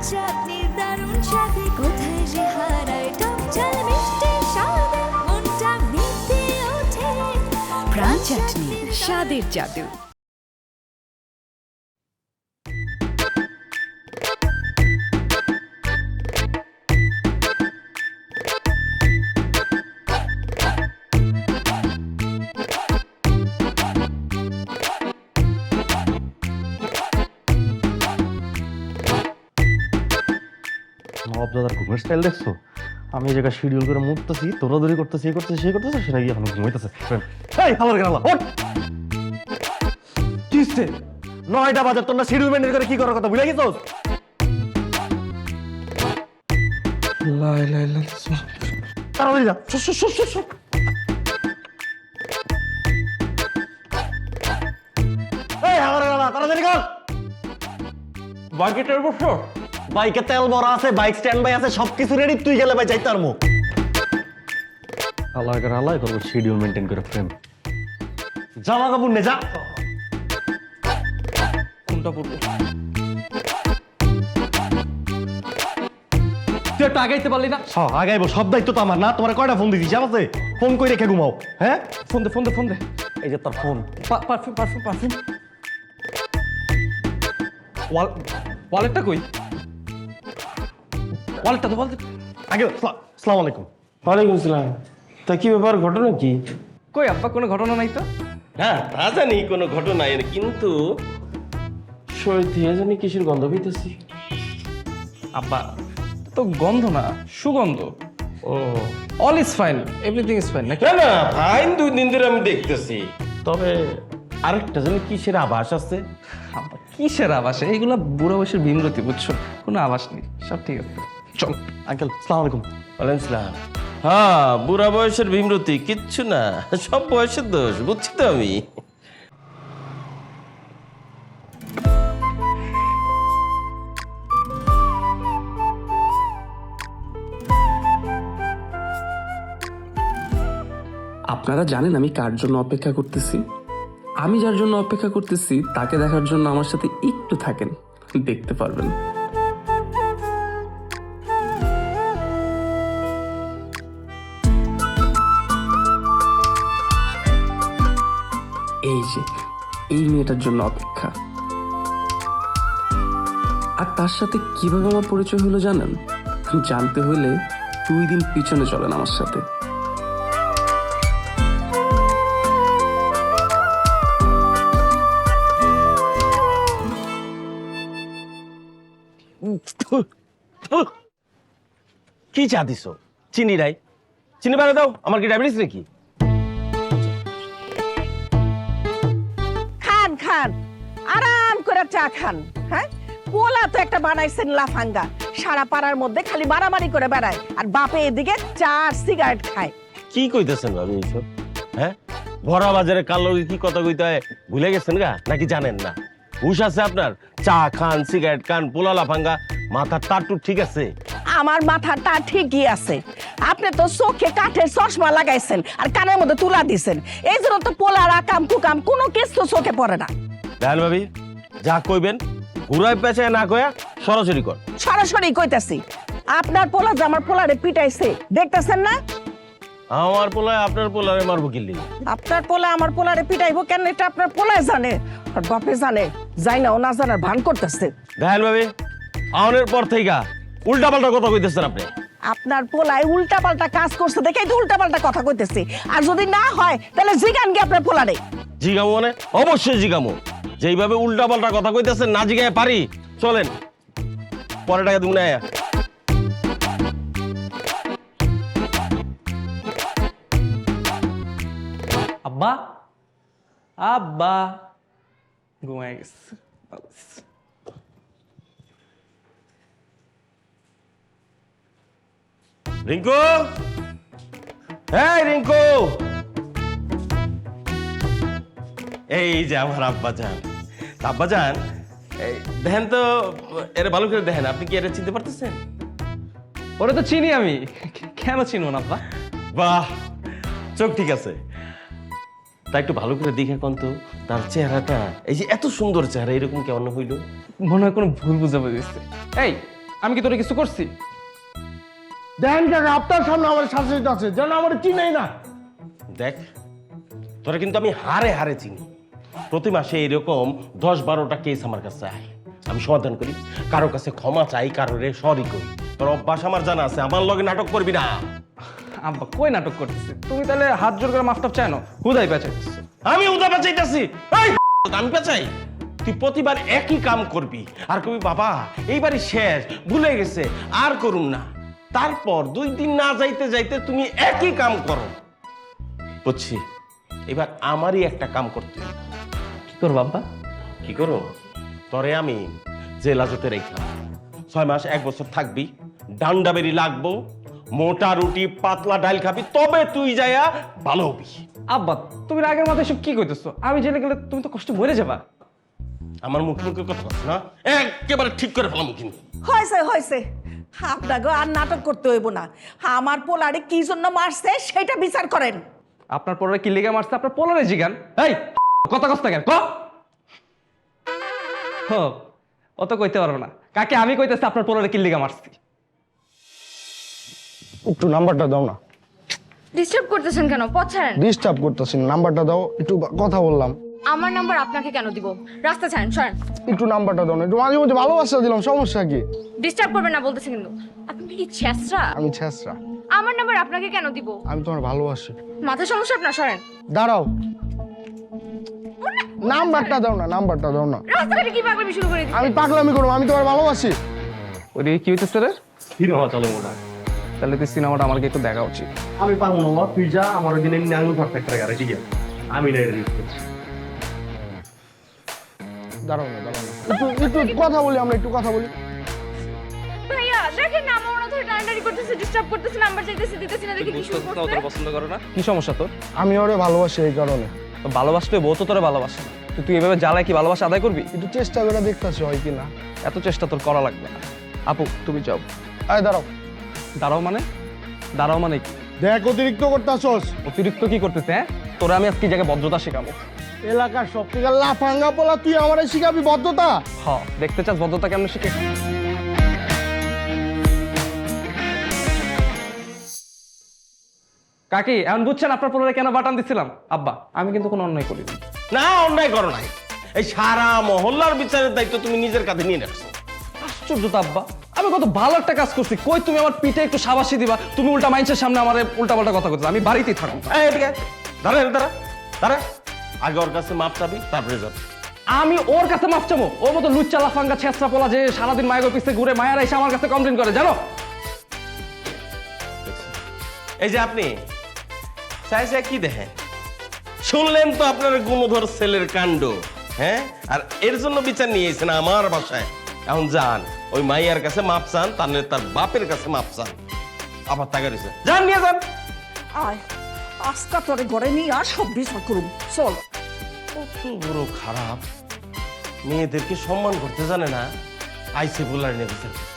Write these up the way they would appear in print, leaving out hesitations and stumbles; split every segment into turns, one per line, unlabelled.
চাটনির দারুণ স্বাদে কোথায় যে হারায় টক ঝাল মিষ্টি স্বাদে মনটা মেতে ওঠে প্রাণ চাটনি স্বাদের জাদু।
নবাবদাদার ঘুমের স্টাইল দেখছো? আমি এই জায়গায় শিডিউল করে মুততেছি, দৌড়াদৌড়ি করতেছি, এই করতেছি, সেই করতেছে, সেটা গিয়ে এখন ঘুমাইতেছে। এই হালার কেন ওঠ! কি হচ্ছে? 9টা বাজে, তোমরা শিডিউল মেনটেন করে কি করার কথা ভুলে গেছোস? তাড়াতাড়ি যা। এই হালার কেন, তাড়াতাড়ি কর।
বাইকের বসো,
বাইকে তেল ভরা আছে, বাইক স্ট্যান্ড বাই আছে, সবকিছু রেডি, তুই গেলে ভাই যাইতে পারবো। আল্লাহ করবো শিডিউল মেনটেন করে ফ্রেম। জামা কাপড় নে যা।
কোনটা পড়বো? তুই একটু আগাইতে পারলি না?
আগাইবো, সব দায়িত্ব তো আমার না। তোমার কয়টা ফোন দিয়েছি জানো? ফোন করে রেখে ঘুমাও। হ্যাঁ,
ফোন দে ফোন দে ফোন দে।
এই যে তোর ফোন।
Perfume perfume perfume. ওয়ালেটটা কই? ওয়ালেটটা তো বল।
আগে আসসালামু আলাইকুম।
ওয়ালাইকুম আসসালাম। তা কি ব্যাপার, ঘটনা কি?
কই আব্বা, কোনো ঘটনা নাই তো?
হ্যাঁ, তা জানি কোনো ঘটনা নাই, কিন্তু শরীর থেকে জানি কিসের গন্ধ পেতেছি।
আব্বা তো গন্ধ না, সুগন্ধ।
ও,
all is fine, everything is fine নাকি?
না না, ফাইন 2 দিন ধরে আমি দেখতেছি, তবে আরেকটা জানি কিসের আভাস আছে।
আব্বা কিসের আবাস? এইগুলো বুড়ো বয়সের ভীমরতি, বুঝছো? কোনো আবাস নেই, সব ঠিক আছে। চল।
আঙ্কেল আসসালামু আলাইকুম।
ওয়ালাইকুম আসসালাম। হ্যাঁ, বুড়া বয়সের ভীমরতি কিচ্ছু না, সব বয়সের দোষ, বুঝছি তো আমি।
আপনারা জানেন আমি কার জন্য অপেক্ষা করতেছি? আমি যার জন্য অপেক্ষা করতেছি তাকে দেখার জন্য আমার সাথে একটু থাকেন, দেখতে পারবেন। এই যে এই মেয়েটার জন্য অপেক্ষা। আর তার সাথে কিভাবে আমার পরিচয় হলো জানেন? জানতে হলে 2 দিন পিছনে চলেন আমার সাথে।
কি চা দিছো? চিনি নাই? চিনি বাড়া দাও, আমার কি ডায়াবেটিস নাকি?
খান খান, আরাম করে চা খান। হ্যাঁ, পোলা তো একটা বানাইছেন লাফাঙ্গা, সারা পাড়ার মধ্যে খালি মারামারি করে বেড়ায়, আর বাপে এদিকে চা আর সিগারেট খায়।
কি কইতেছেন ভাবি এইসব? হ্যাঁ, ভরা বাজারে কাল লগে কি কথা কইতে হয় ভুলে গেছেন গা, নাকি জানেন না? হুশ আছে আপনার? চা খান, সিগারেট খান, পোলা লাফাঙ্গা, মাথার তারটু ঠিক আছে?
আমার মাথাটা ঠিকই আছে। আপনি তো চোখে কাঠের চশমা লাগাইছেন আর কানের মধ্যে তুলা দিছেন, এই জন্য তো পোলার আকাম কুকাম কোনো কিছু চোখে পড়ে না।
দেখেন ভাবি, যা কইবেন ঘুরায় পেঁচায় না কয়া সরাসরি কর।
সরাসরি কইতাছি, আপনার পোলা যে আমার পোলারে পিটাইছে দেখতেছেন না?
আমার পোলায় আপনার পোলারে মারবো কিল্লি?
আপনার পোলা আমার পোলারে পিটাইবো কেন, এটা আপনার পোলায় জানে, আর বাপে জানে, যাই না ও না জানার ভান করতেছে।
দেখেন ভাবি, আউনের পর থেকে উল্টা পাল্টা কথা কইতেছেন আপনি।
আপনার পোলায় উল্টা পাল্টা কাজ করছে দেখেই তো উল্টা পাল্টা কথা কইতেছি, আর যদি না হয় তাহলে জিগান কি আপনার পোলারে?
জিগামো মানে? অবশ্যই জিগামো। যেইভাবে উল্টা পাল্টা কথা কইতেছেন, না জিগায় পারি? চলেন পরে টাকা দিব না।
আব্বা আব্বা ঘুমায় গেছে।
রিঙ্কু, হ্যাঁ রিঙ্কু, এই যে আমার আব্বা যান। আব্বা যান, দেখেন তো, এরা ভালো করে দেখেন। আপনি কি এটা চিনতে পারতেছেন?
ওরা তো চিনি আমি, কেন চিনবো না আব্বা?
বাহ, চোখ ঠিক আছে। তা একটু ভালো করে দেখে কোন তো তার চেহারাটা, এই যে এত সুন্দর চেহারা, এরকম কেমন হইল?
মনে হয় কোনো ভুল বুঝাবুঝি দিচ্ছে। এই আমি কি তোরে কিছু করছি?
দেখেন কাকা আপনার সামনে আমার শাশুড়ি আছে যেন আমার চিনেই না।
দেখ তোরা কিন্তু আমি হারে হারে চিনি। প্রতি মাসে এরকম 10-12টা কেস আমার কাছে আয়, আমি সমাধান করি, কারো কাছে ক্ষমা চাই, কারোরে সরি করি। তোর অভ্যাস আমার জানা আছে, আমার লগে নাটক করবি না।
আব্বা কই নাটক করতেছে? তুমি তাহলে হাত জোর করে মাফ টাফ চাই না, হুদাই পেঁচাইতেছো।
আমি উদা পেঁচাইতেছি? আমি পেঁচাই? তুই প্রতিবার একই কাম করবি আর কবি বাবা এইবারই শেষ, ভুলে গেছে আর করুন না। তারপর 2 দিন না যাইতে যাইতে তুমি একই কাম করো। বুঝছি, এবার আমারই একটা কাম করতে হবে।
কি করবো আব্বা?
কি করো? তরে আমি জেল হাজতে রেখা 6 মাস 1 বছর থাকবি, ডান্ডা বেরি লাগবো, মোটা রুটি পাতলা ডাল খাবি, তবে তুই যাইয়া ভালো হবি।
আব্বা তুমি আগের মাথায় সব কি কইতেছো? আমি জেলে গেলে তুমি তো কষ্ট মরে যাবা।
আমার মুখে মুখে কথা বলছ না, একেবারে ঠিক করে ফেলাম কিন্তু।
হয়েছে হয়েছে, আপনাকে আর নাটক করতে হইব না। আমার পোলারে কি জন্য মারছে সেটা বিচার করেন।
আপনার পোলারে কি লেগে মারছে আপনার পোলারে জিগান। এই কথা কস্তা কেন ক? হো অত কইতে পারবো না কাকে, আমি কইতেছি আপনার পোলারে কি লেগে মারছি।
একটু নাম্বারটা দাও না।
ডিস্টার্ব করতেছেন কেন? পছাড়েন।
ডিস্টার্ব করতেছি না, নাম্বারটা দাও, একটু কথা বললাম।
আমার নাম্বার আপনাকে কেন দিব? রাস্তা ছাড়েন, সরেন।
একটু নাম্বারটা দাও না, একটু মাঝে মধ্যে ভালোবাসা দিলাম, সমস্যা কি?
ডিস্টার্ব করবেন না বলতেছি কিন্তু। আপনি কি ছেঁচড়া?
আমি ছেঁচড়া?
আমার নাম্বার আপনাকে কেন দিব?
আমি তোমার ভালোবাসি।
মাথা সমস্যা আপনার, সরেন।
দাঁড়াও, নাম্বারটা দাও না, নাম্বারটা দাও না।
রাস্তাঘাটে কি পাগলামি শুরু করে দিচ্ছেন?
আমি পাগলামি করবো, আমি তোমার ভালোবাসি।
ওরে কি হইতেছে রে?
সিনেমা চলে মনে হয়।
তাহলে তুই সিনেমাটা আমাকে একটু দেখা উচিত।
আমি পারবো না, তুই যা, আমার ওই দিন এমনি আঙুল পারফেক্ট রাখা, ঠিক আছে? আমি না এটা রিস্ক করছি। দাঁড়াও না, দাঁড়াও না, একটু কথা বলি, আমরা একটু কথা বলি।
ভাইয়া দেখেন না, আমার ওনা ধরে টানাটানি করতেছে, ডিস্টার্ব করতেছে, নাম্বার চাইতেছে, দিতেছি না, দেখি কি শুরু করছে।
পছন্দ করো না? কি সমস্যা তোর?
আমি ওরে ভালোবাসি এই কারণে।
তো ভালোবাসতে বউ তো তোরে ভালোবাসে না, তুই এভাবে জ্বালায় কি ভালোবাসা আদায় করবি?
একটু চেষ্টা করে দেখতেছি হয় কিনা।
এত চেষ্টা তোর করা লাগবে না। আপু তুমি যাও।
আয় দাঁড়াও।
দাঁড়াও মানে? দাঁড়াও মানে কি?
দেখ অতিরিক্ত করতেছস।
অতিরিক্ত কি করতেছে? হ্যাঁ তোরা আমি আজকে জায়গায় ভদ্রতা শেখাবো।
এলাকার সব থেকে লাফাঙ্গা পোলা, তুই আমারে শিখাবি ভদ্রতা?
হ্যাঁ দেখতে চাস ভদ্রতা কেমন শিখে? কাকি এখন বুঝছেন আপনার পোলারে কেন বাটান দিছিলাম? আব্বা আমি কিন্তু কোনো অন্যায় করিনি।
না অন্যায় করো নাই, এই সারা মহল্লার বিচারের দায়িত্ব তুমি নিজের কাঁধে নিয়ে রাখছো।
আশ্চর্য তো আব্বা, আমি কত ভালো একটা কাজ করছি, কই তুমি আমার পিঠে একটু সাবাসি দিবা, তুমি উল্টা মাইন্সের সামনে আমার উল্টা পাল্টা কথা করছো। আমি বাড়িতেই থাকবো।
দাঁড়া দাঁড়া দাঁড়া, আগে ওর কাছে মাপ চাবি, তারপরে যাবি।
আমি ওর কাছে মাফ চাবো? ওর মতো লুচ্চা লাফাঙ্গা ছেঁচড়া পোলা যে সারাদিন মায়ের পিছে ঘুরে, মায়েরা এসে আমার কাছে কমপ্লেন করে জানো?
এই যে আপনি চাই চাই কি দেখেন, শুনলেন তো আপনার গুণধর ছেলের কাণ্ড। হ্যাঁ, আর এর জন্য বিচার নিয়ে এসেছেন আমার বাসায়। এখন যান ওই মাইয়ার কাছে মাপ চান, তাহলে তার বাপের কাছে মাপ চান। আবার টাকা রয়েছে, যান নিয়ে যান।
আয় আজকা তোরে ঘরে নিয়ে আর সব বিচার করুম, চল।
কত বড় খারাপ, মেয়েদেরকে সম্মান করতে জানে না, আইসে বলার নিয়ে বিচার করতে।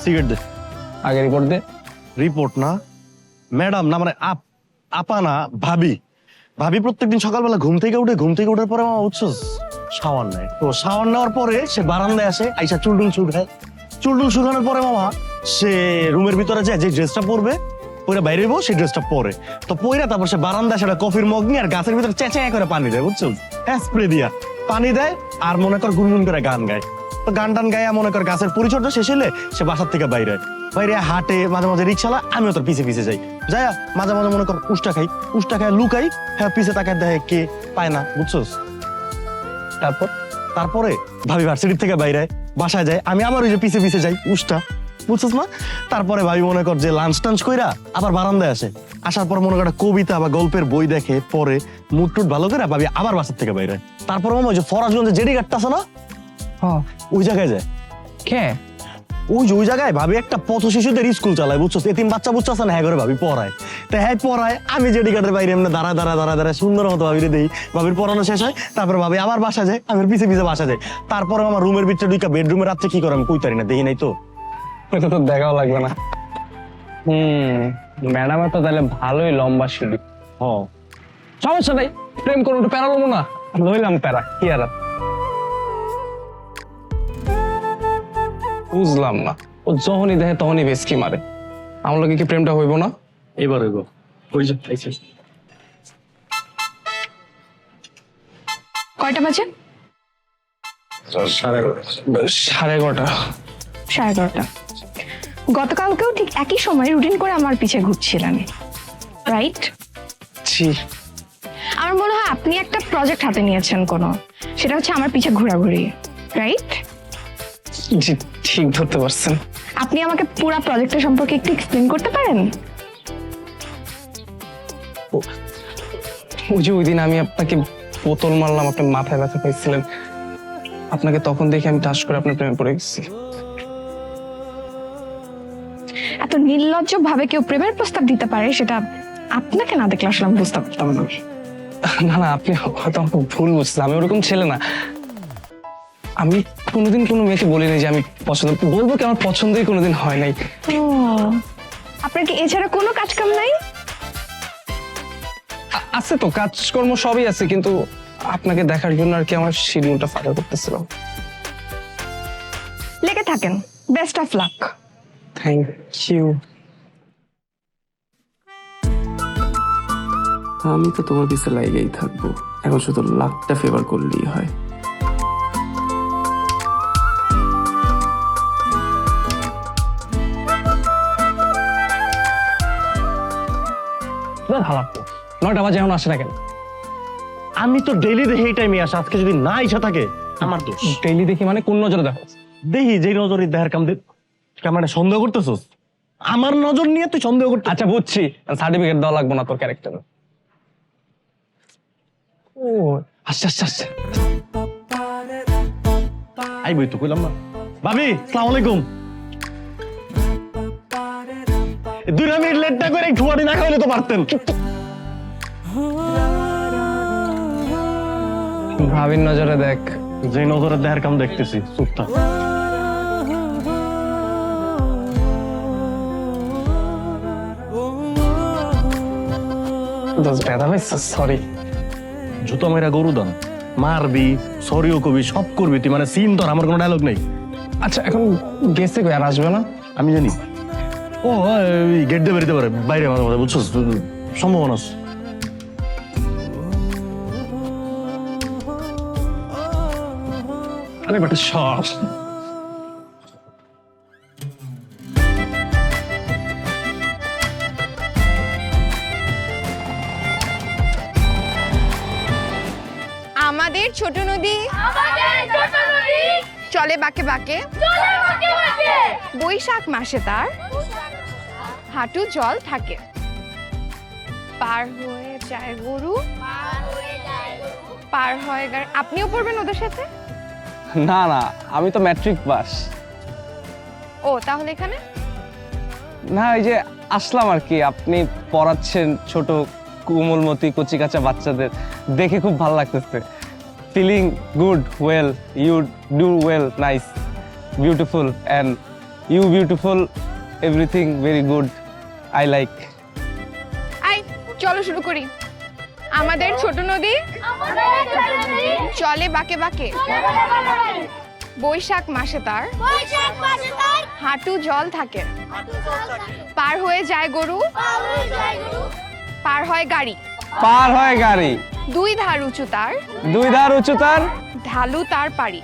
সিগারেট দে।
আগে রিপোর্ট দে।
রিপোর্ট না, ম্যাডাম না, মানে আপা না, ভাবি। ভাবি প্রত্যেকদিন সকালবেলা ঘুম থেকে ওঠার পরে মামা উঠছস শাওয়ার নেয়। তো শাওয়ার নেওয়ার পরে সে বারান্দায় আসে, আইসা চুলটুল শুকায়। চুলটুল শুকানোর পরে মামা সে রুমের ভিতরে যায়, যে ড্রেসটা পরবে পরে বাইরে হইব সেই ড্রেসটা পরে। তো পরে তারপর সে বারান্দায় সেটা কফির মগ নিয়ে আর গাছের ভিতরে চেঁচে করে পানি দেয়, বুঝছো? স্প্রে দিয়া পানি দেয় আর মনে কর গুনগুন করে গান গায়। তো গান টান গায়ে মনে কর গাছের পরিচর্যা শেষ হলে সে বাসার থেকে বাইরে হাঁটে, মাঝে মাঝে রিক্সালা, আমিও তোর পিছে পিছে যাই। যাই মাঝে মাঝে মনে কর উষ্টা খাই লুকাই, হ্যাঁ পিছে তাকায় দেখে কে পায় না, বুঝছোস? তারপরে ভাবি ভার্সিটির থেকে বাইরে বাসায় যায়, আমি আবার ওই যে পিছে পিছে যাই উষ্টা, বুঝছিস না? তারপরে ভাবি মনে কর যে লাঞ্চ টাঞ্চ কইরা আবার বারান্দায় আসে, আসার পর মনে কর একটা কবিতা বা গল্পের বই দেখে, পরে মুড টুট ভালো করে ভাবি আবার বাসার থেকে বাইরে। তারপর মামা ওই যে ফরাজগঞ্জে জেডি গাটটা আছে না, ওই জায়গায় যায়।
কে?
ওই জায়গায় ভাবি একটা পথ শিশুদের স্কুল চালায়, বুঝছো? এতিম বাচ্চা বুঝছো না, হ্যাঁ করে ভাবি পড়ায়। তো হ্যাঁ পড়ায়, আমি জেডি গাটের বাইরে এমনি দাঁড়ায় সুন্দর মতো ভাবিরে দেই। ভাবির পড়ানো শেষ হয়, তারপর ভাবি আবার বাসা যায়, আমি পিছে পিছে বাসা যায়। তারপরে আমার রুমের ভিতরে ঢুকা বেডরুমে রাত্রে কি করে আমি কইতারি না, দেখি নাই তো।
এটা তো দেখাও লাগবে না। ম্যাডামের তো তাহলে ভালোই লম্বা সিঁড়ি। সমস্যা নাই, প্রেম করবো, একটু প্যারা লবো না, লইলাম প্যারা, কি আর। বুঝলাম না, ও যখনই দেখে তখনই বেশকি মারে। আমার লোকে কি প্রেমটা হইব না?
এবার হইব।
কয়টা বাজে?
11:30।
11:30। গতকালকেও ঠিক একই সময় রুটিন করে আমার পিছে ঘুরছিলেন, রাইট?
জি।
আমার মনে হয় আপনি একটা প্রজেক্ট হাতে নিয়েছেন কোনো, সেটা হচ্ছে আমার পিছে ঘোরাঘুরি, রাইট?
জি, ঠিক ধরতে পারছেন।
আপনি আমাকে পুরো প্রজেক্টের সম্পর্কে একটু এক্সপ্লেন করতে পারেন?
ওই যে ওই দিন আমি আপনাকে বোতল মারলাম, আপনি মাথায় ব্যথা পাইছিলেন, আপনাকে তখন দেখে আমি টাচ করে আপনার প্রেমে পড়ে গেছি।
এত নির্লজ্জ ভাবে কেউ প্রেমের প্রস্তাব দিতে পারে সেটা আপনাকে না দেখলে আসলে আমি বুঝতে পারতাম না।
না, আপনি হয়তো আমাকে ভুল বুঝছেন, আমি ওরকম ছেলে না। আমি কোনোদিন কোনো মেয়েকে বলিনি যে আমি পছন্দ, বলবো কি আমার পছন্দই কোনোদিন হয় নাই।
আপনার কি এছাড়া কোনো কাজ কাম নাই?
আছে তো, কাজকর্ম সবই আছে, কিন্তু আপনাকে দেখার জন্য আর কি আমার শিডিউলটা ফাঁকা করতেছিলাম।
লেগে থাকেন, best of luck.
Thank you.
আমি তো তোমার পিছে লাইগেই থাকবো, এখন শুধু লাকটা ফেভার করলেই হয়।
হালাপ 9টা বাজে এখন আসে না কেন?
আমি তো ডেইলি দেখি এই টাইমে আসে, আজকে যদি না ইচ্ছা থাকে আমার দোষ।
ডেইলি দেখি মানে কোন নজরে দেখো?
দেখি যে নজরে দেখার কাম মানে সন্দেহ করতেছস? আমার নজর নিয়ে তুই সন্দেহ করতে?
আচ্ছা বুঝছি, সার্টিফিকেট দেওয়া লাগবে না তোর ক্যারেক্টার। ও আচ্ছা আচ্ছা আচ্ছা,
আইবই তো কইলাম না। ভাবি আসসালামু আলাইকুম। 2 মিনিট লেট না করে ঠুয়াটি না খাইলে তো পারতেন।
ভাবির নজরে দেখ।
যে নজরে দেখার কাম দেখতেছি, চুপ থাক।
ব্যথা পাইছিস? সরি।
জুতো মেরা গরু দান, মারবি, সরিও কবি, সব করবি তুই, মানে সিন তোর, আমার কোনো ডায়লগ নেই।
আচ্ছা এখন গেছে কই, আর আসবে না?
আমি জানি। ও গেট দিয়ে বেরোতে পারে বাইরে, মাঝে মাঝে, বুঝছো? সম্ভাবনা আছে।
আরে বেটা সব
আমাদের ছোট নদী চলে বাঁকে বাঁকে, বৈশাখ মাসে তার হাঁটু জল থাকে, পার হয়ে যায় গরু, পার হয়ে গাড়ি। আপনিও পড়বেন ওদের সাথে?
না না, আমি তো ম্যাট্রিক পাস।
ও তাহলে এখানে
না, এই যে আসলাম আর কি, আপনি পড়াচ্ছেন ছোট কোমলমতি কচি কাঁচা বাচ্চাদের, দেখে খুব ভালো লাগতেছে। Feeling good, well, you do well, nice, beautiful and you beautiful, everything very good, I like.
I চলো শুরু করি। আমাদের ছোট নদী চলে বাঁকে বাঁকে, বৈশাখ মাসে তার হাঁটু জল থাকে, পার হয়ে যায় গরু, পার হয় গাড়ি,
পার হয় গাড়ি,
দুই ধার উঁচু তার,
দুই ধার উঁচু তার,
ঢালু তার পারি।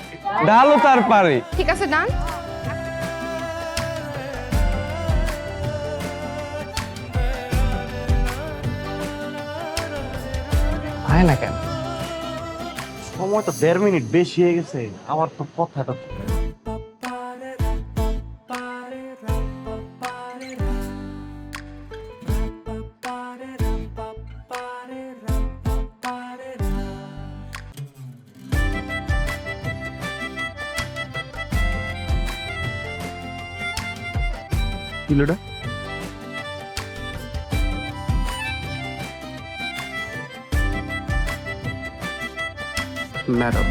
ঢালু তার পারে।
ঠিক আছে ডান।
হয় না কেন?
সময় তো 1.5 মিনিট বেশি হয়ে গেছে, আমার তো কথাটা কিলোটা
ম্যাডাম,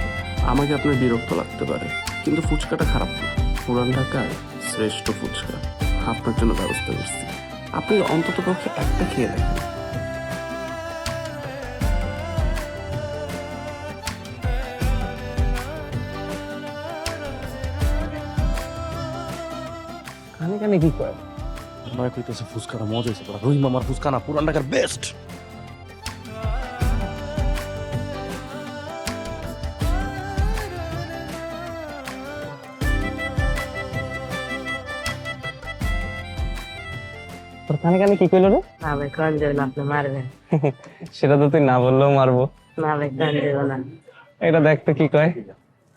আমাকে আপনার বিরক্ত লাগতে পারে, কিন্তু ফুচকাটা খারাপ না। পুরান ঢাকায় শ্রেষ্ঠ ফুচকা আপনার জন্য ব্যবস্থা করছি। আপনি অন্তত পক্ষে একটা খেয়ে দেখেন।
কানে কানে কি কয়?
নয় কইতেছে ফুচকাটা মজা হয়েছে, রহিম আমার ফুচকা না পুরান ঢাকার বেস্ট।
তোর কানে কানে কি কইলো রে?
না ভাই কান দেবেন, আপনি মারবেন।
সেটা তো তুই না বললেও মারবো।
না ভাই কান দেবেন না।
এটা দেখতে কি কয়?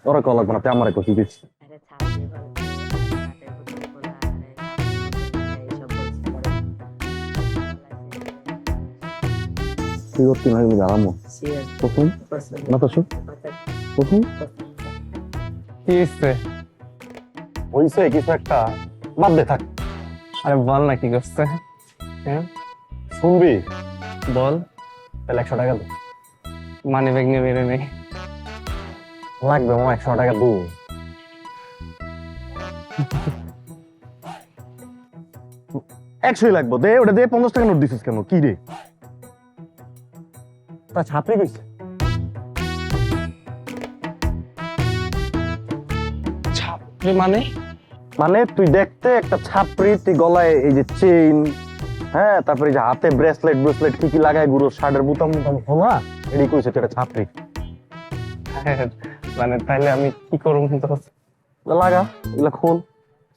ওরা কল লাগবে না, তুই আমার কই দিচ্ছি।
আরে ছাড় দিয়ে বল। হাতে ফুটবল বলা, আরে এইসব বলছে।
তুই ওর 3 মিনিট আরামো
সিরিয়াস
প্রথম
পছন্দ।
না তো শুন প্রথম
কি হচ্ছে?
হইছে কিছু একটা, বাদ দে থাক।
আরে বল না কি করছে? হ্যাঁ
শুনবি?
বল।
তাহলে 100 টাকা দে।
মানি ব্যাগ নিয়ে বেরো নেই।
লাগবে আমার 100 টাকা দু। 100 লাগবে, দে ওটা দে। 50 টাকা নোট দিছিস কেন? কি রে তা ছাপড়ি কইছে?
ছাপড়ি মানে?
মানে তুই দেখতে একটা ছাপড়ি, তুই গলায় এই যে চেইন, হ্যাঁ, তারপরে এই যে হাতে ব্রেসলেট ব্রেসলেট কি কি লাগায়, গুরু শার্টের বুতাম বুতাম খোলা, এডি কইছে তুই একটা ছাপড়ি।
মানে তাইলে আমি কি করব? কিন্তু
লাগা এগুলা খোল,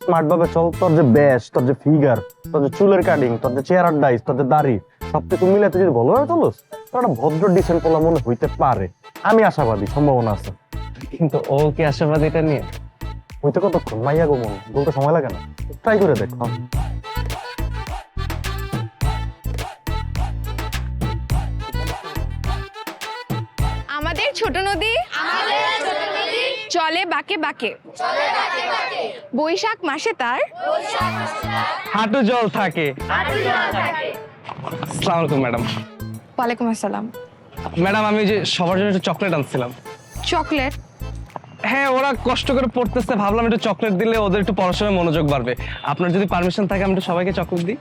স্মার্ট ভাবে চল। তোর যে ব্যাস, তোর যে ফিগার, তোর যে চুলের কাটিং, তোর যে চেহারার ডাইস, তোর যে দাড়ি, সবকিছু মিলে তুই যদি ভালোভাবে চলস, তোর একটা ভদ্র ডিসেন্ট পোলা মনে হইতে পারে। আমি আশাবাদী, সম্ভাবনা আছে।
কিন্তু ও কি আশাবাদ এটা নিয়ে?
হইতে কতক্ষণ? মাইয়া গো মন বলতে সময় লাগে না, ট্রাই করে দেখ।
আমাদের ছোট নদী চলে বাঁকে বাঁকে, বৈশাখ মাসে তার
হাঁটু জল থাকে। আসসালামু আলাইকুম ম্যাডাম।
ওয়ালাইকুম আসসালাম।
ম্যাডাম আমি যে সবার জন্য একটু চকলেট আনছিলাম।
চকলেট?
হ্যাঁ, ওরা কষ্ট করে পড়তেছে, ভাবলাম একটু চকলেট দিলে ওদের একটু পড়াশোনায় মনোযোগ বাড়বে। আপনার যদি পারমিশন থাকে আমি একটু সবাইকে চকলেট দিই।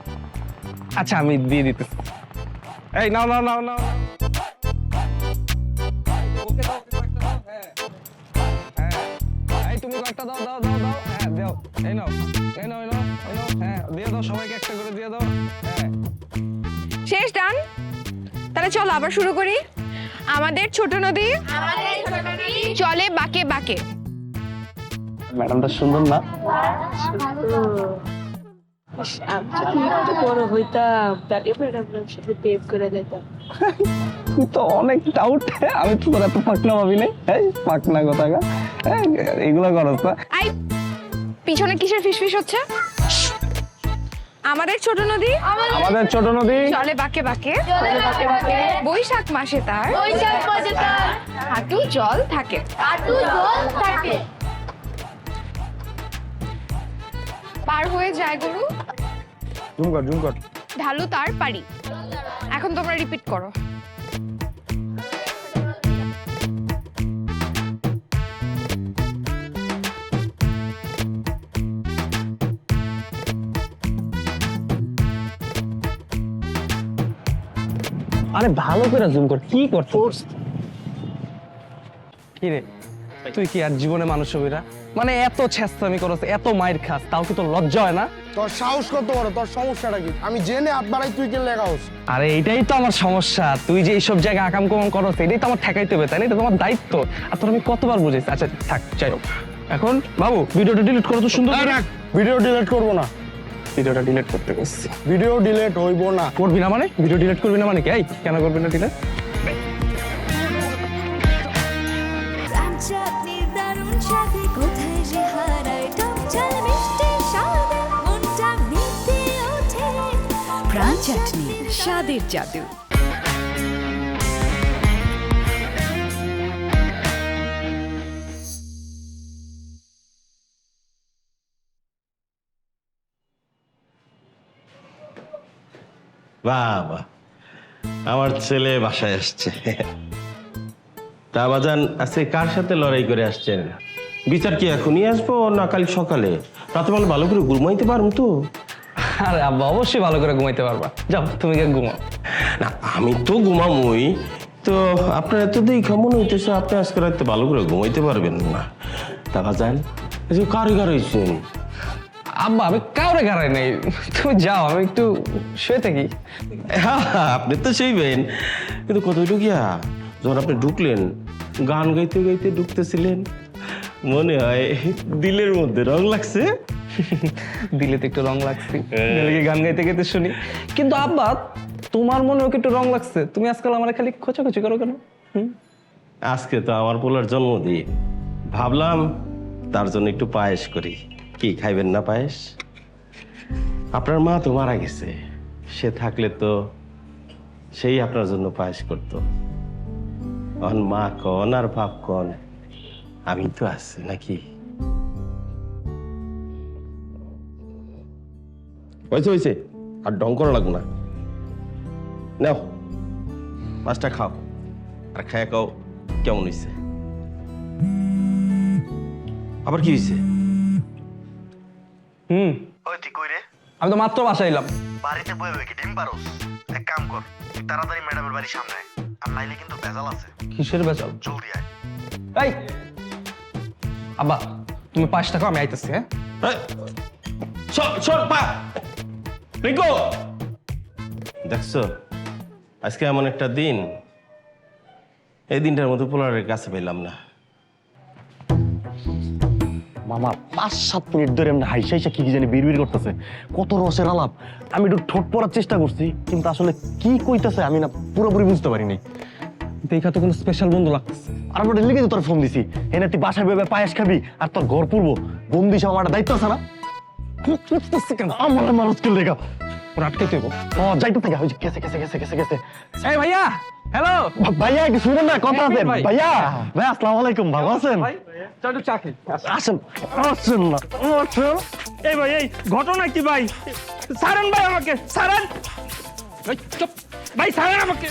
আচ্ছা আমি দিয়ে দিতেছি। এই নাও নাও নাও নাও। ওকে দাও, কয়েকটা দাও। হ্যাঁ হ্যাঁ, এই তুমি কয়েকটা দাও দাও দাও দাও। হ্যাঁ দাও, এই নাও এই নাও এই নাও এই নাও। হ্যাঁ দিয়ে দাও, সবাইকে একটা করে দিয়ে দাও। হ্যাঁ
শেষ ডান। তাহলে চলো আবার শুরু করি। আমাদের ছোট নদী চলে বাঁকে বাঁকে।
ম্যাডামটা সুন্দর না?
আমি যদি একটু বড় হইতাম তাহলে ম্যাডামের সাথে প্রেম করে দিতাম।
তুই তো অনেক ডাউট। আমি তো তোর এত পাকনা ভাবি নাই। এই পাকনা কথা গা, এগুলো করস না।
আই পিছনে কিসের ফিসফিস হচ্ছে? আমাদের ছোট নদী
আমাদের ছোট নদী
চলে বাঁকে বাঁকে, বৈশাখ মাসে তার হাঁটু জল থাকে। পার হয়ে যায় গরু,
জুম কর।
ঢালু তার পারি। এখন তোমরা রিপিট করো।
আরে ভালো করে জুম কর, কি করছিস? কি রে, তুই কি আর জীবনে মানুষ হবি না? মানে এত ছেঁচড়ামি করছ, এত মাইর খাস, তাও কি তোর লজ্জা হয় না?
তোর সাহস কত বড়, তোর সমস্যাটা কি? আমি জেনে আপনারাই তুই কে লেখাওস?
আরে এইটাই তো আমার সমস্যা, তুই যে এইসব জায়গায় আকাম কুকাম করছ, এটাই তো আমার ঠেকাইতে হবে, তাই না? এটা তোমার দায়িত্ব। আর তোর আমি কতবার বুঝেছি। আচ্ছা থাক, যাই হোক, এখন বাবু ভিডিওটা ডিলিট করো তো সুন্দর করে।
ভিডিও ডিলিট করবো না।
ভিডিওটা ডিলিট করতে বলছি।
ভিডিও ডিলিট হইব না।
করবি না মানে? ভিডিও ডিলিট করবি না মানে কি? এই কেন করবি না ডিলিট?
প্রাণ চাটনির দারুণ স্বাদে কোথায় যে হারায় টক ঝাল মিষ্টি স্বাদে মনটা মেতে ওঠে। প্রাণ চাটনি, স্বাদের জাদু।
বাহ বাহ, আমার ছেলে বাসায় আসছে। তা বাজান, আজকে কার সাথে লড়াই করে আসছেন? বিচার কি এখনই আসবো না কাল সকালে? রাতে মানে ভালো করে ঘুমাইতে পারবো তো?
আরে আব্বা, অবশ্যই ভালো করে ঘুমাইতে পারবা। যাও তুমি গিয়ে ঘুমাও।
না, আমি তো ঘুমামই, তো আপনার এত দেখা মনে হইতেছে আপনি আজকে রাতে ভালো করে ঘুমাইতে পারবেন না। তা বাজান, আজকে কারে গাড়াইছেন?
আব্বা আমি কাউরে গাড়াই নেই, তুমি যাও, আমি একটু শুয়ে থাকি।
হ্যাঁ, আপনি তো সেইবেন, কিন্তু কত ঢুকিয়া যখন আপনি ঢুকলেন, গান গাইতে গাইতে ঢুকতেছিলেন, মনে হয় দিলের মধ্যে রং লাগছে।
দিলে তো একটু রং লাগছে, দিলে কি গান গাইতে গাইতে শুনি। কিন্তু আব্বা, তোমার মনে ওকে একটু রং লাগছে, তুমি আজকাল আমার খালি খোঁচাখুচি করো কেন?
আজকে তো আমার পোলার জন্মদিন, ভাবলাম তার জন্য একটু পায়েস করি। কি খাইবেন না পায়েস? আপনার মা তো মারা গেছে, সে থাকলে তো সেই আপনার জন্য পায়েস করতো। অন মা কন আর বাপ কন, আমি তো আছি নাকি? হয়েছে হয়েছে, আর ঢং করা লাগবো না। নাও মাছটা খাও, আর খায়া খাও কেমন হয়েছে। আবার কি হয়েছে?
ওই তুই কই রে?
আমি তো মাত্র বাসায় এলাম।
বাড়িতে বই বই কি ডিম পারোস? এক কাম কর, তুই তাড়াতাড়ি ম্যাডামের বাড়ির সামনে আয়। আর নাইলে কিন্তু ভেজাল আছে।
কিসের বেচাল?
জলদি আয়।
এই আব্বা, তুমি পাঁচটা খাও, আমি আইতেছি। হ্যাঁ,
দেখছো, আজকে এমন একটা দিন, এই দিনটার মতো পোলারের কাছে পেলাম না।
মামা 5-7 মিনিট ধরে এমনি হাইসা হাইসা কি জানি বিড়বিড় করতেছে, কত রসের আলাপ। আমি একটু ঠোঁট পড়ার চেষ্টা করছি, কিন্তু আসলে কি কইতাছে আমি না পুরোপুরি বুঝতে পারিনি।
দেখা তো কোনো স্পেশাল বন্ধু লাগতেছে।
আর আমরা লিখে তোর ফোন দিছি, এনে তুই বাসায় বেবে পায়েস খাবি আর তোর ঘর পুরবো, বন্দি সব আমার দায়িত্ব আছে না?
কেন
আমার মানুষ কেউ দেখা
ওরা আটকে দেব?
যাইতে থাকে, গেছে গেছে গেছে গেছে গেছে।
এই ভাইয়া, হ্যালো
ভাইয়া একটু শুনুন না, কথা আছে।
ভাই।
ভাইয়া ভাই, আসসালামু আলাইকুম, ভালো আছেন?
ভাই, চল একটু চা খাই।
আসেন আসেন না, আসেন।
এই ভাই, এই ঘটনা কি ভাই? ছাড়েন ভাই আমাকে, ছাড়েন। এই, চুপ ভাই, ছাড়েন আমাকে।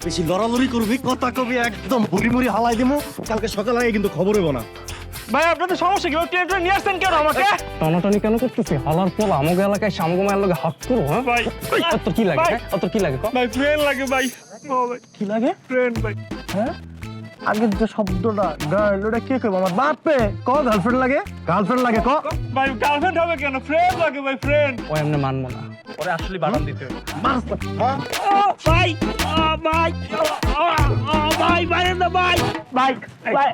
বেশি লড়ালড়ি করবি, কথা কবি, একদম বুড়ি মুড়ি হালাই দিমু, কালকে সকালে আগে কিন্তু খবর হইব না।
ভাই আপনাদের সমস্যা কি? ট্রেন নিয়ে আসছেন কেন আমাকে? টানাটানি কেন করতেছি? হালার পর আমাকে এলাকায় সামগমায়ের লগে হাত করো। হ্যাঁ ভাই, তোর কি লাগে? তোর কি লাগে?
ভাই ট্রেন লাগে ভাই।
কি লাগে?
ট্রেন ভাই।
হ্যাঁ, আগের যে শব্দটা গার্ল, ওটা কে কইব? আমার বাপে ক গার্লফ্রেন্ড লাগে, গার্লফ্রেন্ড লাগে ক।
ভাই গার্লফ্রেন্ড হবে কেন? ফ্রেন্ড লাগে ভাই, ফ্রেন্ড।
ও এমনি মানবো না, ওরে আসলে বাড়ান দিতে হবে।
ভাই ভাই ভাই বাইরে না ভাই। ভাই ভাই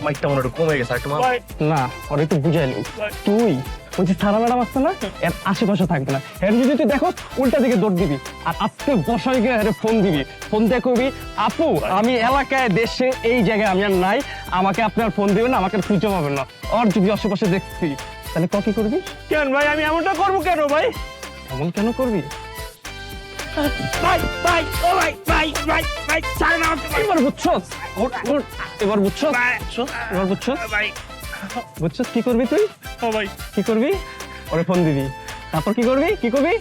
মাইকটা মনে একটু কমে গেছে একটু।
ভাই
না, ওরে একটু বুঝাইলি। তুই ওই যে সারা ম্যাডাম আসছে না, এর আশেপাশে থাকবে না। এর যদি তুই দেখো উল্টা দিকে দৌড় দিবি, আর আজকে বসাই গিয়ে ফোন দিবি। ফোন দিয়ে কবি, আপু আমি এলাকায় দেশে এই জায়গায় আমি আর নাই, আমাকে আপনার ফোন দিবেন না, আমাকে আর খুঁজে পাবেন না। আর যদি আশেপাশে দেখছি, তাহলে কি করবি?
কেন ভাই, আমি এমনটা করবো কেন ভাই?
এমন কেন করবি?
ভাই ভাই ও ভাই ভাই ভাই ভাই ছাড় না আমাকে ভাই।
এবার বুঝছস? এবার বুঝছস? এবার বুঝছস?
ভাই
বুঝছস কি করবি তুই?
ও ভাই
কি করবি? ওরে ফোন দিবি, তারপর কি করবি? কি করবি?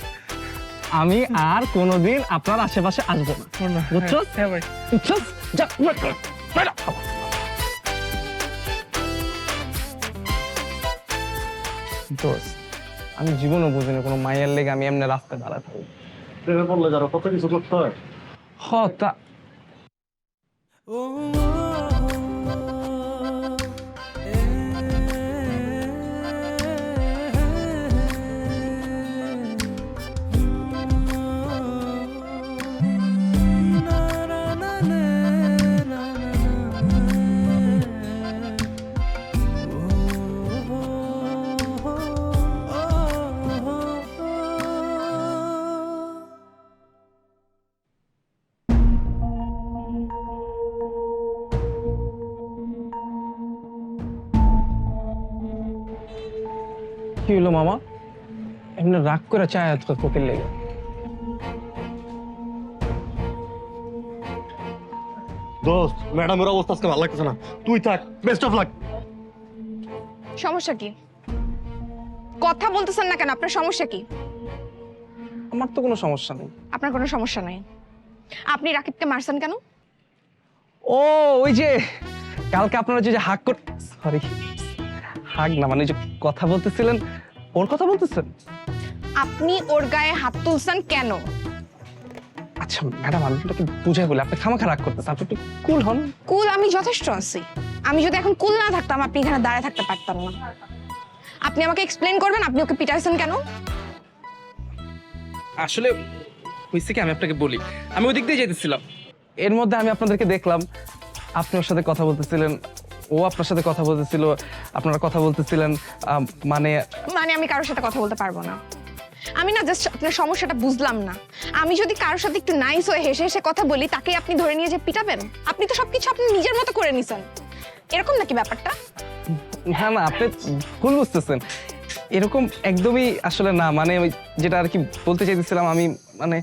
আমি আর কোনোদিন আপনার আশেপাশে আসবো না, বুঝছস?
হ্যাঁ ভাই।
বুঝছস? যা দোস্ত, আমি জীবনও বুঝিনি কোনো মায়ের লেগে আমি এমনি রাস্তায় দাঁড়াতে থাকবো।
প্রেমে পড়লে যারা কত কিছু করতে হয়।
হ তা কি হলো মামা? এমনি রাগ করে চায় আজকাল কোকের লেগে।
দোস্ত, ম্যাডামের অবস্থা আজকে ভালো লাগতেছে না, তুই থাক, বেস্ট অফ লাক।
সমস্যা কি? কথা বলতেছেন না কেন? আপনার সমস্যা কি?
আমার তো কোনো সমস্যা নেই।
আপনার কোনো সমস্যা নাই। আপনি রাকিবকে মারছেন কেন?
ও ওই যে কালকে আপনারা যে হাগ সরি হাগ না মানে যে কথা বলতেছিলেন, ওর কথা বলতেছেন?
আপনি ওর গায়ে হাত তুলছেন কেন?
আচ্ছা ম্যাডাম, আমি আপনাকে বুঝাই বলি, আপনি খামাখা রাগ করতেছেন, আপনি একটু কুল হন।
কুল আমি যথেষ্ট আছি। আমি যদি এখন কুল না থাকতাম আপনি এখানে দাঁড়ায় থাকতে পারতাম না। আপনি আমাকে এক্সপ্লেইন করবেন আপনি ওকে পিটাইছেন কেন?
আসলে হয়েছে কি, আমি আপনাকে বলি, আমি ওই দিক দিয়ে যেতেছিলাম, এর মধ্যে আমি আপনাদেরকে দেখলাম, আপনি ওর সাথে কথা বলতেছিলেন, ও আপনার সাথে কথা বলতেছিল, আপনারা কথা বলতেছিলেন, মানে
মানে আমি কারোর সাথে কথা বলতে পারবো না। আমি না জাস্ট আপনার সমস্যাটা বুঝলাম না। আমি যদি কারোর সাথে একটু নাইস হয়ে হেসে হেসে কথা বলি তাকেই আপনি ধরে নিয়ে যে পিটাবেন? আপনি তো সবকিছু আপনি নিজের মতো করে নিছেন, এরকম নাকি ব্যাপারটা?
না না, আপনি ভুল বুঝতেছেন, এরকম একদমই আসলে না, মানে ওই যেটা আর কি বলতে চাইতেছিলাম আমি, মানে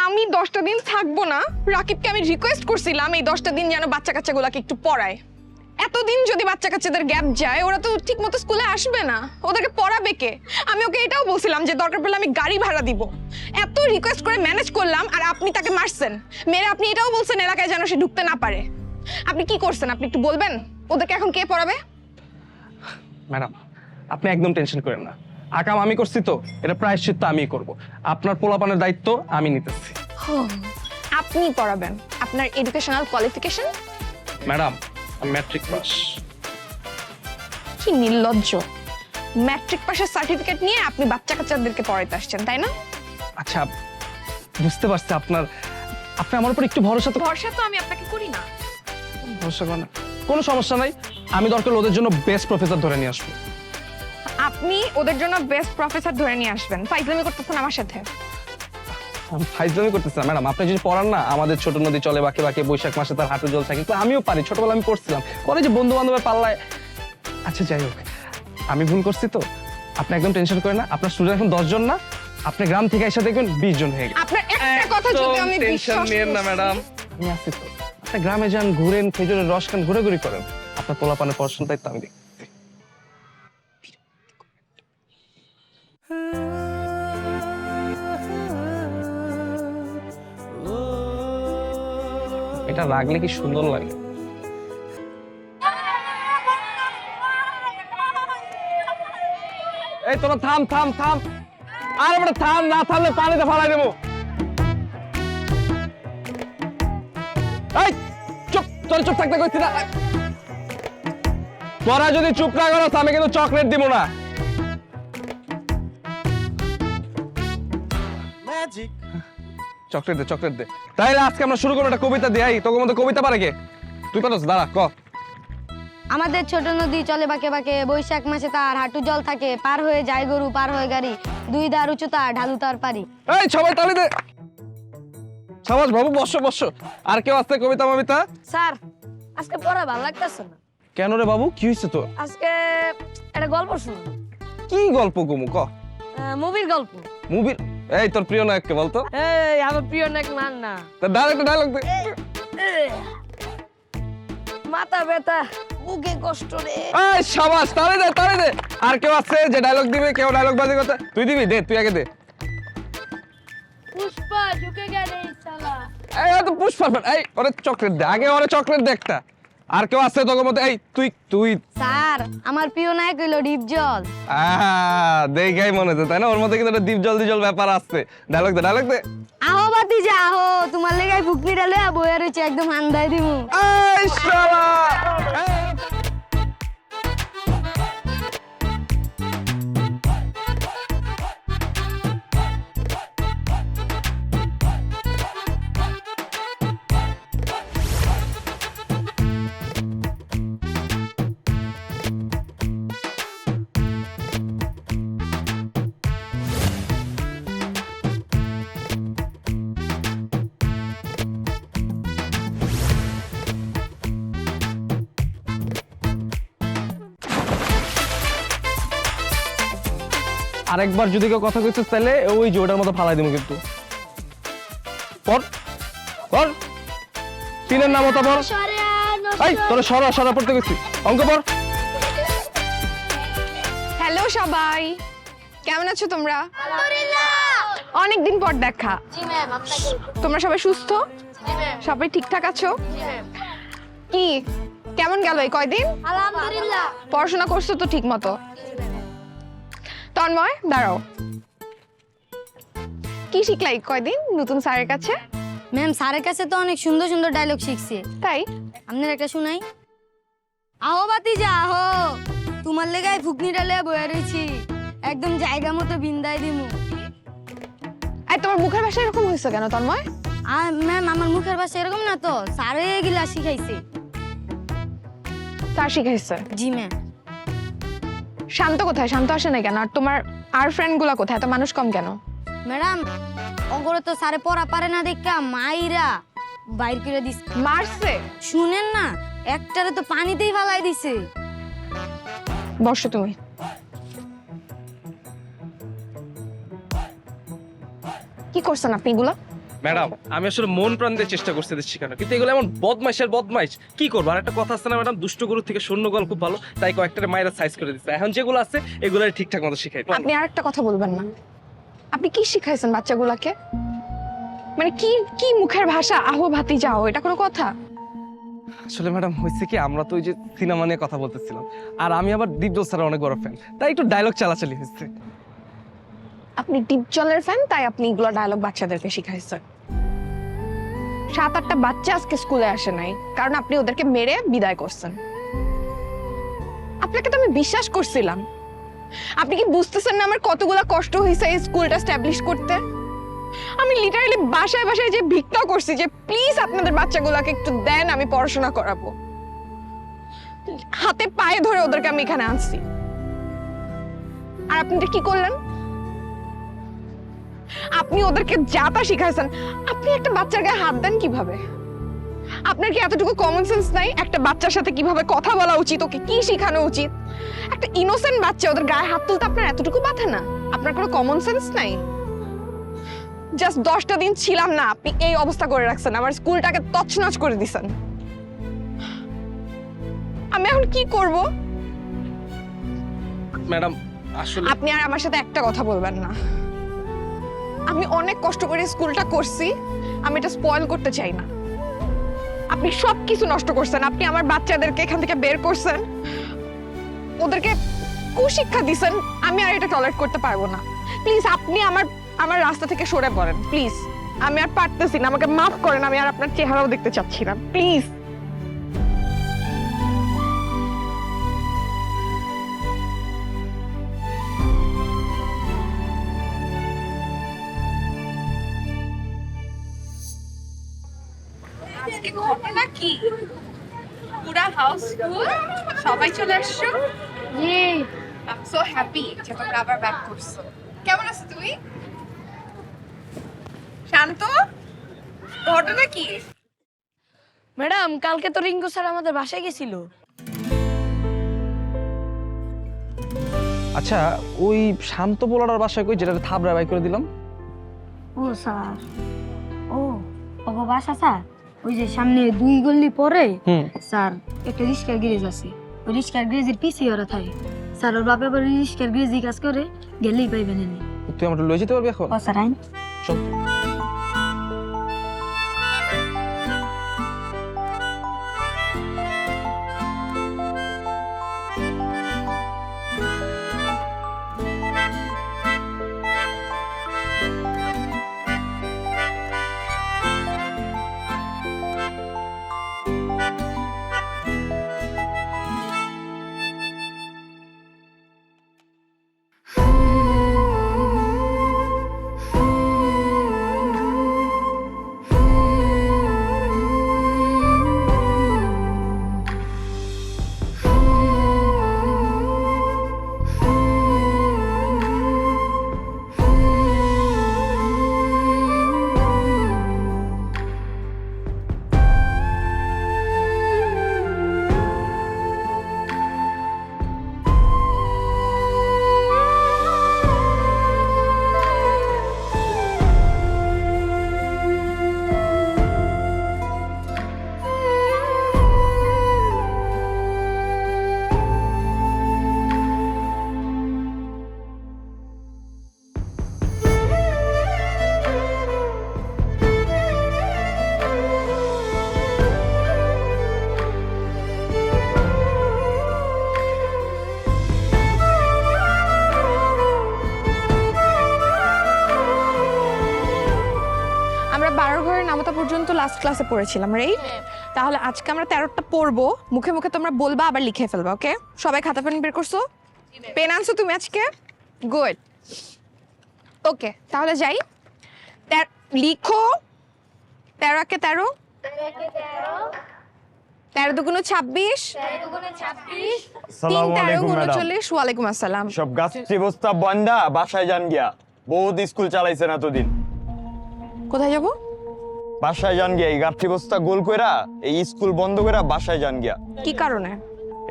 আমি 10টা দিন থাকবো না। রাকিবকে আমি রিকোয়েস্ট করছিলাম এই 10টা দিন যেন বাচ্চা কাচ্চাগুলোকে একটু পড়ায়। এতদিন যদি বাচ্চা কাচ্চাদের গ্যাপ যায় ওরা তো ঠিক মতো স্কুলে আসবে না, ওদেরকে পড়াবে কে? আমি ওকে এটাও বলছিলাম যে দরকার পড়লে আমি গাড়ি ভাড়া দিব। এত রিকোয়েস্ট করে ম্যানেজ করলাম আর আপনি তাকে মারছেন। মেরে আপনি এটাও বলছেন এলাকায় যেন সে ঢুকতে না পারে। আপনি কি করছেন আপনি একটু বলবেন? ওদেরকে এখন কে পড়াবে?
ম্যাডাম আপনি একদম টেনশন করেন না, আকাম আমি করছি তো, এটা প্রায়শ্চিত্ত আমিই করব, আপনার পোলাপানের দায়িত্ব আমি নিতেছি।
আপনি পড়াবেন? আপনার educational qualification?
Madam matric pass.
কি নির্লজ্জ! ম্যাট্রিক পাসের সার্টিফিকেট নিয়ে আপনি বাচ্চা কাচ্চাদেরকে পড়াইতে আসছেন তাই না?
আচ্ছা বুঝতে পারছি, আপনি আমার উপর একটু ভরসা তো।
ভরসা তো আমি আপনাকে করি না।
ভরসা করেন না, কোনো সমস্যা নাই, আমি দরকার ওদের জন্য বেস্ট প্রফেসর ধরে নিয়ে আসবো।
আপনি ওদের জন্য বেস্ট প্রফেসর ধরে নিয়ে আসবেন? ফাইজলামি করতেছেন আমার সাথে?
আমি ফাইজলামি করতেছি না ম্যাডাম, আপনি যদি পড়ান না, আমাদের ছোট নদী চলে বাঁকে বাঁকে, বৈশাখ মাসে তার হাঁটু জল থাকে, তো আমিও পারি, ছোটবেলা আমি পড়ছিলাম, পরে যে বন্ধু বান্ধবের পাল্লায়। আচ্ছা যাই হোক, আমি ভুল করছি তো, আপনি একদম টেনশন করেন না, আপনার স্টুডেন্ট এখন 10 জন না, আপনি গ্রাম থেকে এসে দেখবেন 20 জন হয়ে গেছে।
আপনার একটা কথা যদি আমি
টেনশন
বিশ্বাস
নিয়েন না ম্যাডাম, আমি আছি তো, আপনি গ্রামে যান, ঘুরেন, খেজুরের রস খান, ঘুরে করেন, আপনার পোলাপানের পড়াশোনার দায়িত্ব আমি দেখি। এটা রাগলে কি সুন্দর লাগে। এই তোরা থাম থাম থাম, আর আমরা থাম, না থামলে পানিতে ফালাই দেবো। এই চুপ, তোরা চুপ থাকতে কইছি না। তোরা যদি চুপ না করো আমি কিন্তু চকলেট দিব না। চকলেট দে, চকলেট দে। তাইলে আজকে আমরা শুরু করবো একটা কবিতা দিয়ে। তোকে মধ্যে কবিতা পারে কে? তুই পারস? দাঁড়া ক।
আমাদের ছোট নদী চলে বাঁকে বাঁকে, বৈশাখ মাসে তার হাঁটু জল থাকে, পার হয়ে যায় গরু, পার হয়ে গাড়ি, দুই দার উঁচু তার, ঢালু তার পারি।
এই সবাই তালি দে। সাবাস বাবু, বসো বসো। আর কেউ আসতে কবিতা মবিতা?
স্যার আজকে পড়া ভালো লাগতেছে না।
কেন রে বাবু, কি হয়েছে তোর?
আজকে একটা গল্প শুনুন।
কি গল্প গুমু ক?
মুভির গল্প।
মুভির? এই তোর প্রিয় নায়ককে বলতো।
এই আমার প্রিয় নায়ক মান না।
ডায়লগ দে।
মাথা ব্যথা, বুকে কষ্ট রে।
এই সাবাস, তালি দে তালি দে। আর কেউ আছে যে ডায়লগ দিবে? কেউ ডায়লগ বাজি করতে? তুই দিবি? দে, তুই আগে দে।
পুষ্পা ঢুকে গেলে শালা।
এই তো পুষ্পা, এই ওরে চকলেট দে আগে, ওরে চকলেট দে একটা। আর কেউ আছে তোর মধ্যে? এই তুই।
স্যার আমার প্রিয় নায়ক হইলো ডিপজল।
দেখাই মনে হচ্ছে তাই না, ওর মধ্যে কিন্তু একটা দ্বীপ জল ব্যাপার আছে। ডায়লগ দে
আহো বাতিজা আহো, তোমার লেগাই ফুকনি ডালে বইয়া রয়েছে, একদম আন্দাই দিমু।
এই শালা! আরেকবার যদি কেউ কথা কইছিস তাহলে ওই যে ওটার মতো ফালাই দিব কিন্তু। পড় পড়, তিনের নাম ওটা পড়। এই তোরা সরা পড়তে গেছি, অঙ্ক পড়।
হ্যালো সবাই, কেমন আছো তোমরা? অনেকদিন পর দেখা। তোমরা সবাই সুস্থ? সবাই ঠিকঠাক আছো? কি কেমন গেল এই কয়দিন?
আলহামদুলিল্লাহ।
পড়াশোনা করছো তো ঠিক মতো? তন্ময় দাঁড়াও, কি শিখলাই কয়দিন নতুন স্যারের কাছে?
ম্যাম স্যারের কাছে তো অনেক সুন্দর সুন্দর ডায়লগ শিখছি।
তাই?
আপনার একটা শুনাই। আহো বাতিজা আহো, তোমার লেগাই ফুকনি ডালে বইয়া রয়েছি, একদম জায়গা মতো বিন্দাই দিমু।
আর তোমার মুখের ভাষা এরকম হয়েছে কেন তন্ময়?
আর ম্যাম আমার মুখের ভাষা এরকম না তো, স্যারে এগুলা শিখাইছে।
স্যার শিখাইছে?
জি ম্যাম।
শান্ত কোথায়? শান্ত আসে না কেন? আর তোমার আর ফ্রেন্ড গুলা কোথায়? তো মানুষ কম কেন?
ম্যাডাম অগরে তো স্যারে পড়া পারে না দেখা মাইরা বাইর করে দিস।
মারছে?
শুনেন না, একটারে তো পানিতেই ফালাই দিছে।
বসো তুমি। কি করছেন আপনি এগুলা?
ম্যাডাম আমি আসলে মন প্রাণ দিয়ে চেষ্টা করতে দিচ্ছি কেন, কিন্তু এগুলো এমন বদমাইশ কি করবো। আর একটা কথা আছে না ম্যাডাম, দুষ্ট গরু থেকে শূন্য গল খুব ভালো, তাই কয়েকটা মায়েরা সাইজ করে দিচ্ছে। এখন যেগুলো আছে এগুলো ঠিকঠাক মতো শিখাই।
আপনি আর একটা কথা বলবেন না। আপনি কি শিখাইছেন বাচ্চাগুলাকে? মানে কি কি মুখের ভাষা, আহো ভাতি যাও, এটা কোনো কথা?
আসলে ম্যাডাম হয়েছে কি, আমরা তো ওই যে সিনেমা নিয়ে কথা বলতেছিলাম, আর আমি আবার দীপজল স্যারের অনেক বড় ফ্যান, তাই একটু ডায়লগ চালাচালি হয়েছে।
আপনি ডিপজলের ফ্যান, তাই আপনি এগুলো ডায়লগ বাচ্চাদেরকে শিখাইছেন। 7-8টা বাচ্চা আজকে স্কুলে আসে নাই কারণ আপনি ওদেরকে মেরে বিদায় করছেন। আপনাকে তো আমি বিশ্বাস করছিলাম। আপনি কি বুঝতেছেন না আমার কতগুলা কষ্ট হয়েছে এই স্কুলটা এস্টাবলিশ করতে? আমি লিটারালি বাসায় বাসায় যে ভিক্ষা করছি যে প্লিজ আপনাদের বাচ্চাগুলোকে একটু দেন, আমি পড়াশোনা করাবো। হাতে পায়ে ধরে ওদেরকে আমি এখানে আনছি, আর আপনি কি করলেন? আপনি ওদেরকে যা তা শিখাইছেন। আপনি একটা বাচ্চার গায়ে হাত দেন কিভাবে? আপনার কি এতটুকু কমন সেন্স নাই? একটা বাচ্চার সাথে কিভাবে কথা বলা উচিত, ওকে কি শেখানো উচিত? একটা ইনোসেন্ট বাচ্চা, ওদের গায়ে হাত তুলতে আপনার এতটুকু বাধে না? আপনার কোনো কমন সেন্স নাই? জাস্ট 10টা দিন ছিলাম না, আপনি এই অবস্থা করে রাখছেন, আমার স্কুলটাকে তছনছ করে দিছেন। আমি এখন কি করব?
ম্যাডাম আসলে
আপনি আর আমার সাথে একটা কথা বলবেন না। আমি অনেক কষ্ট করে স্কুলটা করছি, আমি এটা স্পয়েল করতে চাই না। আপনি সবকিছু নষ্ট করছেন। আপনি আমার বাচ্চাদেরকে এখান থেকে বের করছেন, ওদেরকে কুশিক্ষা দিছেন। আমি আর এটা টলারেট করতে পারবো না। প্লিজ আপনি আমার রাস্তা থেকে সরে পড়েন প্লিজ। আমি আর পারতেছি না, আমাকে মাফ করেন। আমি আর আপনার চেহারাও দেখতে চাচ্ছি না, প্লিজ।
ঘটনা কি? পুরা হাউস ফুল, সবাই চলে আসছো?
জি।
আই এম সো হ্যাপি যে তোমরা আবার ব্যাক করছো। কেমন আছো তুমি? শান্ত, ঘটনা কি?
ম্যাডাম কালকে তো রিঙ্কু স্যার আমাদের বাসায় গেছিল।
আচ্ছা ওই শান্ত পোলাটার বাসায় কই, যেটা থাবড়া বাই করে দিলাম?
ও স্যার, ও ওগো বাসা স্যার ওই যে সামনে 2 গলি পরে স্যার একটা রিস্কার গ্যারেজ আছে, ওই রিস্কার গ্যারেজের পিছে ওরা থাকে স্যার। ওর বাপে আবার রিস্কার গ্যারেজে কাজ করে, গেলেই পাইবেন এনে।
তুই আমাকে লয়ে যেতে পারবি এখন?
ও স্যার আইন
চল।
পর্যন্ত লাস্ট ক্লাসে পড়েছিলাম, রাইট? তাহলে আজকে আমরা 13টা পড়বো, মুখে মুখে তোমরা বলবা, আবার লিখে ফেলবা, ওকে? সবাই খাতা পেন বের করছো? পেন আনছো তুমি আজকে? গুড। ওকে, তাহলে যাই। লিখো 13 কে 13, 13 দুগুণ 26, 3 13 39। ওয়ালাইকুম আসসালাম।
সব গাছটি বস্তা বন্ধা বাসায় যান গিয়া, বহুত স্কুল চালাইছেন এতদিন।
কোথায় যাব?
বাসায় যান গিয়া, এই গাছটি বস্তা গোল কইরা এই স্কুল বন্ধ কইরা বাসায় যান গিয়া।
কি কারণে?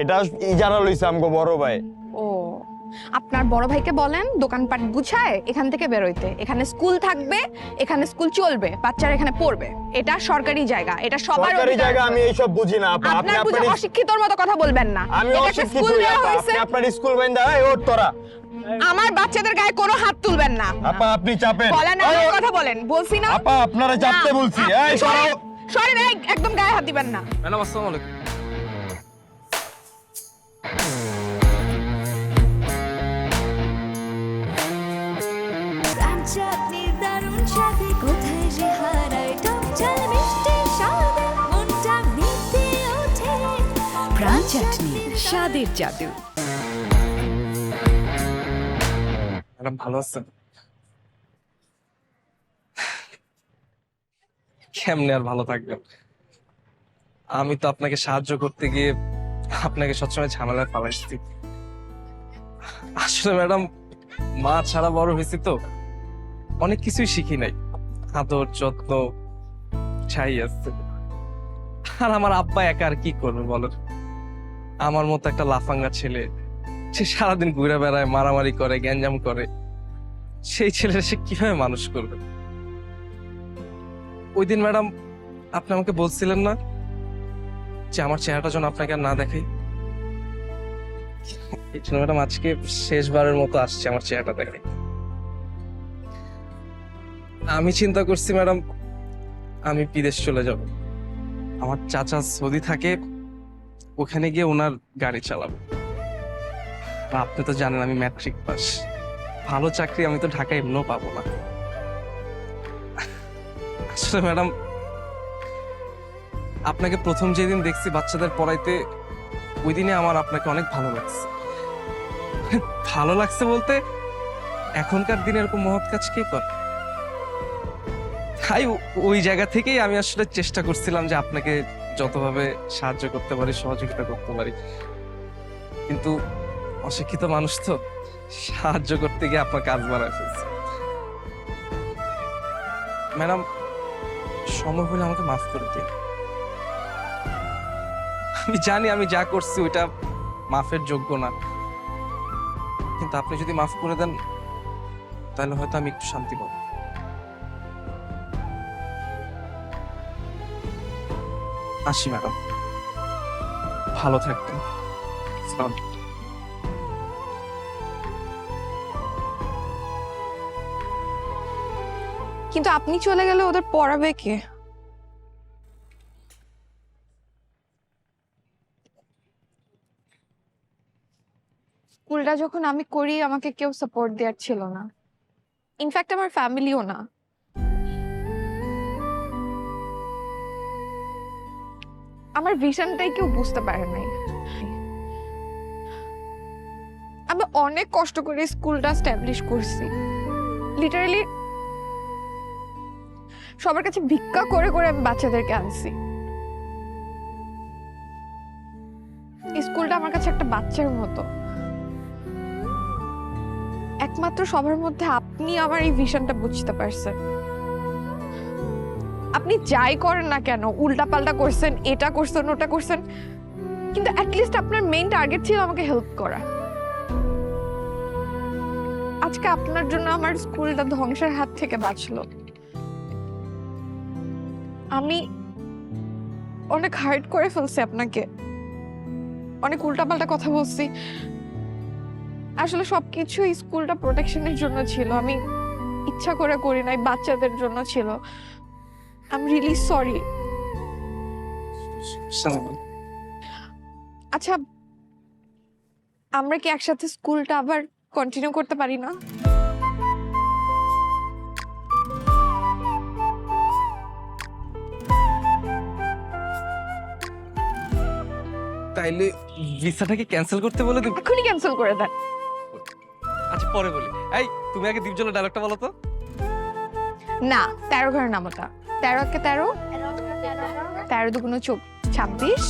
এটা ইজারা লইছে আমগো বড় ভাই।
ও, আপনার বড় ভাইকে বলেন দোকানপাট গুছায় এখান থেকে বেরোইতে। এখানে স্কুল থাকবে, এখানে স্কুল চলবে, বাচ্চারা এখানে পড়বে। এটা সরকারি জায়গা, এটা সবার
সরকারি
অধিকার।
জায়গা, আমি এইসব বুঝি না আপা। আপনি
আপনার বুঝে
আপনার
অশিক্ষিতর মতো কথা বলবেন না।
আমি
এটা একটা
অশিক্ষিত
স্কুল দেওয়া
আপা,
হয়েছে।
আপনি আপনার স্কুল বন্ধা। এই ওঠ তোরা।
আমার বাচ্চাদের গায়ে কোনো হাত তুলবেন না।
আপা আপনি চাপেন।
বলেন না, আমার কথা বলেন। বলছি না
আপা আপনারা চাপতে বলছি। এই সরো।
সরেন, এই একদম গায়ে হাত দিবেন না।
ম্যাডাম আসসালামু আলাইকুম।
প্রাণ চাটনির দারুণ স্বাদে কোথায় যে হারায় টক ঝাল মিষ্টি স্বাদে মনটা মেতে ওঠে। প্রাণ চাটনি, স্বাদের জাদু।
ম্যাডাম ভালো আছেন? কেমনে আর ভালো থাকবেন? আমি তো আপনাকে সাহায্য করতে গিয়ে আপনাকে সবসময় ঝামেলায় ফালাইছি। আসলে ম্যাডাম, মা ছাড়া বড় হয়েছি তো অনেক কিছুই শিখি নাই। আদর যত্ন চাই আসছে। আর আমার আব্বা একা আর কি করবে বলেন? আমার মতো একটা লাফাঙ্গা ছেলে, সে সারাদিন ঘুরে বেড়ায়, মারামারি করে, গ্যাঞ্জাম করে, সেই ছেলেটা সে কিভাবে মানুষ করবে? ওই দিন ম্যাডাম আপনি আমাকে বলছিলেন না যে আমার চেহারাটা যেন আপনাকে আর না দেখাই? এই জন্য ম্যাডাম আজকে শেষবারের মতো আসছে আমার চেহারাটা দেখাই। আমি চিন্তা করছি ম্যাডাম, আমি বিদেশ চলে যাব। আমার চাচা সৌদি থাকে, ওখানে গিয়ে ওনার গাড়ি চালাবো। আর আপনি তো জানেন আমি ম্যাট্রিক পাস, ভালো চাকরি আমি তো ঢাকায় এমনিও পাবো না। আসলে ম্যাডাম, আপনাকে প্রথম যেদিন দেখছি বাচ্চাদের পড়াইতে, ওই দিনে আমার আপনাকে অনেক ভালো লাগছে। ভালো লাগছে বলতে, এখনকার দিনে এরকম মহৎ কাজ কে করে? তাই ওই জায়গা থেকেই আমি আসলে চেষ্টা করছিলাম যে আপনাকে যতভাবে সাহায্য করতে পারি, সহযোগিতা করতে পারি। কিন্তু অশিক্ষিত মানুষ তো, সাহায্য করতে গিয়ে আপনার কাজ বাড়ায় ফেলছে। ম্যাডাম, সময় হলে আমাকে মাফ করে দিন। আমি জানি আমি যা করছি ওইটা মাফের যোগ্য না, কিন্তু আপনি যদি মাফ করে দেন তাহলে হয়তো আমি একটু শান্তি পাবো। আসি ম্যাডাম, ভালো থাকবেন। আসসালামু আলাইকুম।
কিন্তু আপনি চলে গেলে ওদের পড়াবে কে? স্কুলটা যখন আমি করি আমাকে কেউ সাপোর্ট দেওয়ার ছিল না, ইনফ্যাক্ট আমার ফ্যামিলিও না। আমার ভিশনটাই কেউ বুঝতে পারে নাই। আমি অনেক কষ্ট করে স্কুলটা এস্টাবলিশ করছি, লিটারালি সবার কাছে ভিক্ষা করে করে আমি বাচ্চাদেরকে আনছি। স্কুলটা আমার কাছে একটা বাচ্চার মতো। একমাত্র সবার মধ্যে আপনি আমার এই ভিশনটা বুঝতে পারছেন। আপনি যাই করেন না কেন, উল্টাপাল্টা করছেন, এটা করছেন, ওটা করছেন, কিন্তু অ্যাটলিস্ট আপনার মেইন টার্গেট ছিল আমাকে হেল্প করা। আজকে আপনার জন্য আমার স্কুলটা ধ্বংসের হাত থেকে বাঁচলো। আমি অনেক হার্ট করে ফেলছি আপনাকে, অনেক উল্টাপাল্টা কথা বলছি। আসলে সবকিছু স্কুলটা প্রোটেকশনের জন্য ছিল, আমি ইচ্ছা করে করি নাই, বাচ্চাদের জন্য ছিল। I am really sorry. আচ্ছা, আমরা কি একসাথে স্কুলটা আবার কন্টিনিউ করতে পারি না?
তাইলে ভিসাটাকে ক্যান্সেল করতে বলে দিব।
এখনই ক্যান্সেল করে দেন।
আচ্ছা পরে বলি। এই তুমি আগে দীপজলের ডায়লগটা বলো তো।
না, 13 ঘরের নামতা। 13 কে 13, 13 দুগুণ 26।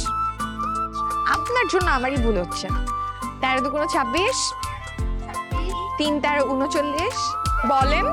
আপনার জন্য আমারই ভুল হচ্ছে। 13 দুগুণ 26, 3 13 39। বলেন।